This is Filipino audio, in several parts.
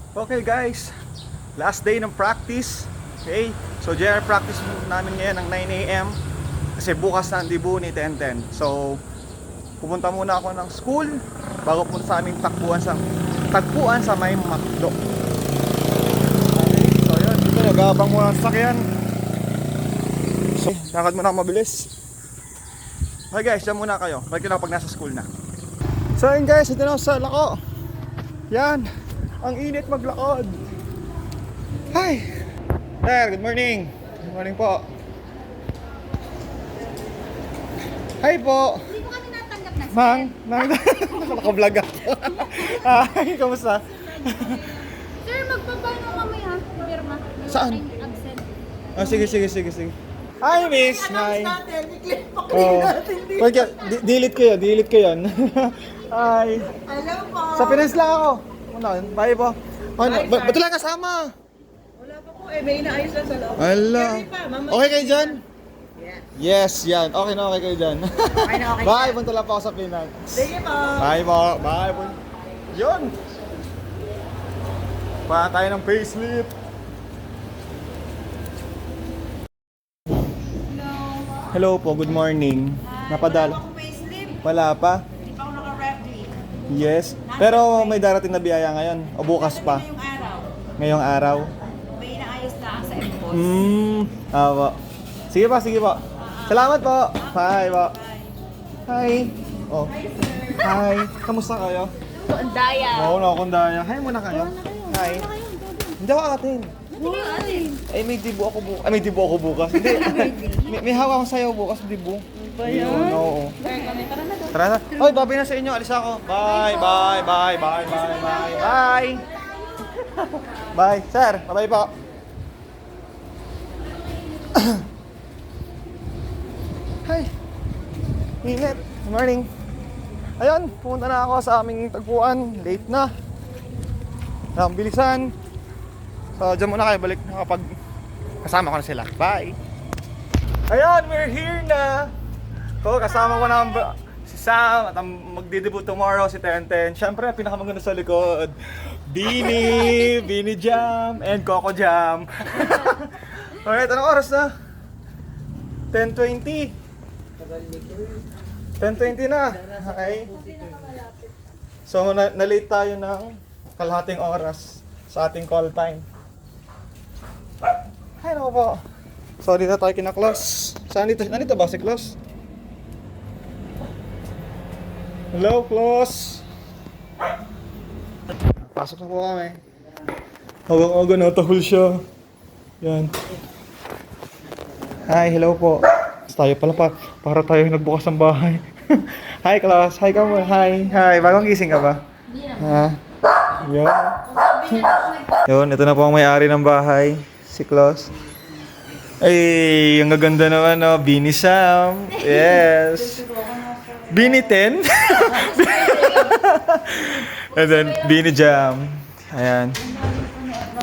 Okay guys, last day ng practice. Okay, so general practice namin ngayon ng 9 a.m. Kasi bukas na ang debut ni 10-10. So pupunta muna ako ng school bago punta sa aming tagpuan sa may McDo. Okay, so yun, dito nagabang muna ang sakyan. So lakad muna ako mabilis. Okay guys, dyan muna kayo. Balik na pag nasa school na. So yun guys, ito na ako sa lako. Yan, ang init maglakad. Hi! Sir, good morning. Good morning po. Hi po. Hindi ko kami natanggap na Mang, naka-vlog ako. Hi, kamusta? Sir, magpapano kami ha? Pirma. Saan? Absent. Oh, sige. Hi, miss. Hi. Oh. Wait, delete ko yun. Hi. Hello po. Sa Pinas lang ako. Bye po. Ba't lang kasama? Wala pa po may inaayos lang sa loob. Ala. Carry pa, mamaya. Okay kayo dyan? Yeah. Yes, yan. Okay kayo dyan. Okay na, okay Bye, na. punta lang po ako sa Pinas. Sige po. Bye po. Bye po. Yun. Pa tayo ng facelift. Hello po, good morning. Napadala. Ako payslip. Wala pa? Hindi pa ako naka-ready. Yes. Pero may darating na biyaya ngayon. O bukas pa. Ngayong araw. Ngayong araw. May inaayos lang sa impos. Awa. Sige po. Salamat po. Bye po. Hi. Oh. Hi. Kamusta kayo? Ang daya. Oo, nakakundaya. Hi muna kayo. Hi. Hindi ako atin. Ay, may dibo ako bukas. Ay, may dibo ako bukas. Hindi. may hawa akong sayaw bukas, dibo. Yun, oo. Tara na. Oy, babay na sa inyo. Alis ako. Bye. Bye. Sir, bye po. Hi. Ingat. Good morning. Ayun, pumunta na ako sa aming tagpuan. Late na. Ang bilisan. So, dyan muna kayo. Balik na kapag kasama ko na sila. Bye. Ayun, we're here na. So, kasama ko na si Sam at ang magdidebut tomorrow si Tenten. Siyempre, pinakamaganda sa likod. Beanie Jam, and Coco Jam. Alright, anong oras na? 10:20. 10:20 na. Okay. So, na-late tayo ng kalahating oras sa ating call time. Ay, naku po. So, dito tayo kina-close. Saan dito? Nandito ba si Close? Hello, Close. Pasok na po kami. Hawag-hawaga, natahol siya. Yan. Hi, hello po. Tayo pala para tayo nagbukas ng bahay. Hi, Close. Hi, come on. Hi. Bagong gising ka ba? Ha? Yan. Yun, ito na po ang may-ari ng bahay. Si Close. Ay, ang gaganda naman, no? Beanie Sam. Yes. Beanie 10. And then, Beanie Jam. Ayan.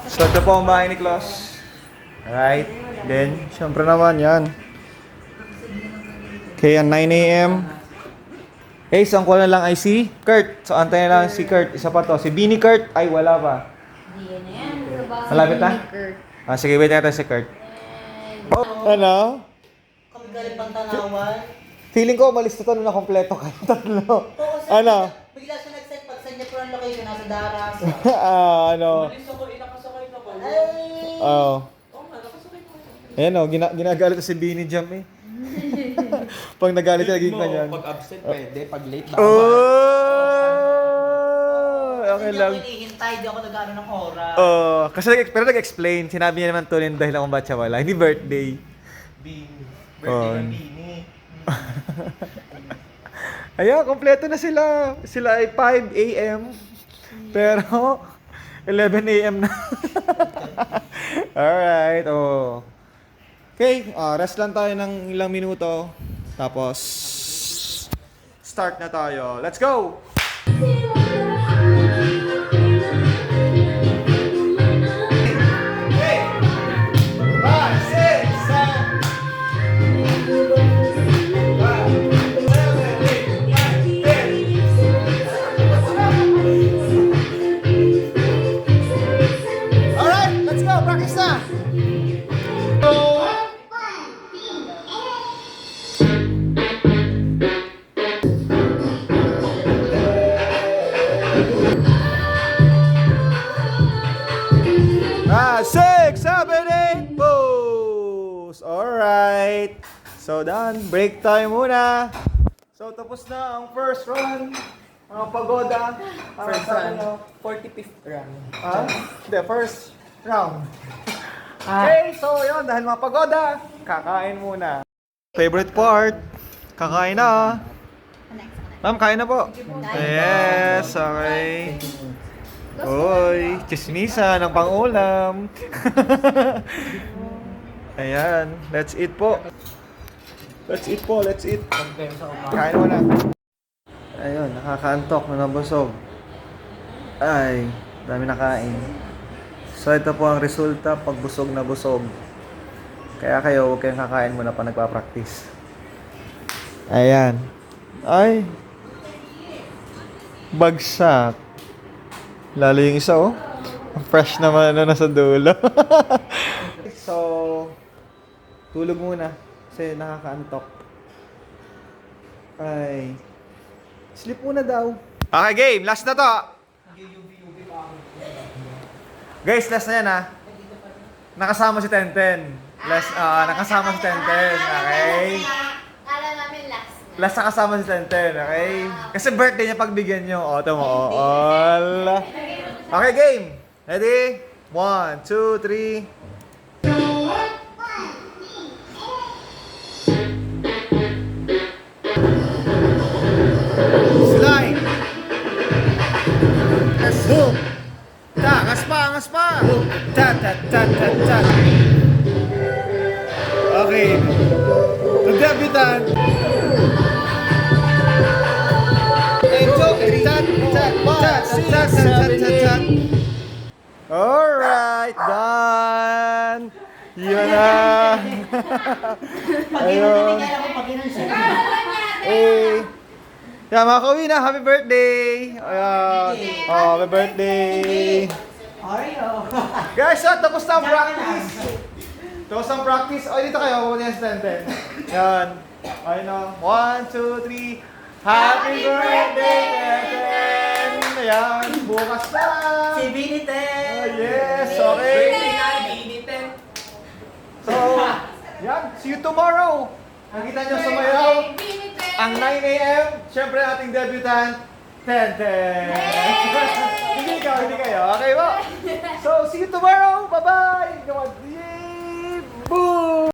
So, ito po ang bahay ni Close. Alright. Then, syempre naman, yan. Okay, ang 9 a.m. Okay, so ang call na lang ay si Kurt. So, antayin na lang si Kurt. Isa pa to. Si Beanie Kurt. Ay, wala pa. Malapit na? Sige, wait natin si Kurt. Oh, ano? Kami galing pang Tanawan. Feeling ko umalis na to na kompleto kayo tatlo. Ano? Bigla siya nag-send. Pag-send niya po ang location, nasa Daras. Ano? Malis ako, inakasakay na pala. Oo. Oo nga, nakasakay na pala. Ayan o, ginagalit si Beanie Jam eh. Pag nagalit siya, naging ganyan. Pag absent pwede, pag late ba? Okay lang. Hindi ako hinihintay, di ako nag-ano ng oras. Kasi pero nag-explain, sinabi niya naman tuloy dahil kung ba't siya wala. Hindi birthday. Birthday ng Bini. Ayan, kompleto na sila. Sila ay 5 a.m. Pero 11 a.m. na. Alright, Okay, rest lang tayo ng ilang minuto. Tapos, start na tayo. Let's go! 6, 7, 8 pose! Alright. So done. Break time muna. So tapos na ang first run. Ang pagoda. First round. 45th round. The first round. Okay, so yun. Dahil mga pagoda, kakain muna. Favorite part. Kakain na. Ma'am, kain na po. Yes, okay. Uy, chismisa ng pang-ulam. Ayan, let's eat po. Let's eat po, let's eat. Kain mo na. Ayun, nakakaantok na nabusog. Ay, dami nakain. So ito po ang resulta pag busog na busog. Kaya kayo, huwag kayong kakain muna pa nagpa-practice. Ayan. Ay. Bagsak. Lalo yung isa, oh. Fresh naman na nasa dulo. So, tulog muna. Kasi nakakaantok. Ay. Sleep muna daw. Okay, game. Last na to. Guys, last na yan, ha. Nakasama si Tenten. Last, nakasama si Tenten. Okay? Kala namin last na. Last na kasama si Tenten, okay? Kasi birthday niya pagbigyan nyo. O, ito mo. All. Okay, game. Ready? 1, 2, 3. Slide. Boom. Ta, angas pa. Ta. Okay. Nag-debutan. Alright, done. Yun na. Ayun. Eh. Yeah, mga kauwi na. Happy birthday. Ayan. Oh, happy birthday. Oreo. Guys, tapos na ang practice. Tapos ang practice. O, dito kayo. Pupunta yung stand-ten. Yan. Ayun na. 1, 2, 3. Happy birthday, Tenten! Ayan, bukas na! Si Biniten. Oh, yes, okay. So, yan. See you tomorrow. Nakita nyo sumayaw ang 9 a.m. Siyempre, ating debutant, Tenten. Hindi kayo. Okay ba? So, see you tomorrow. Bye-bye!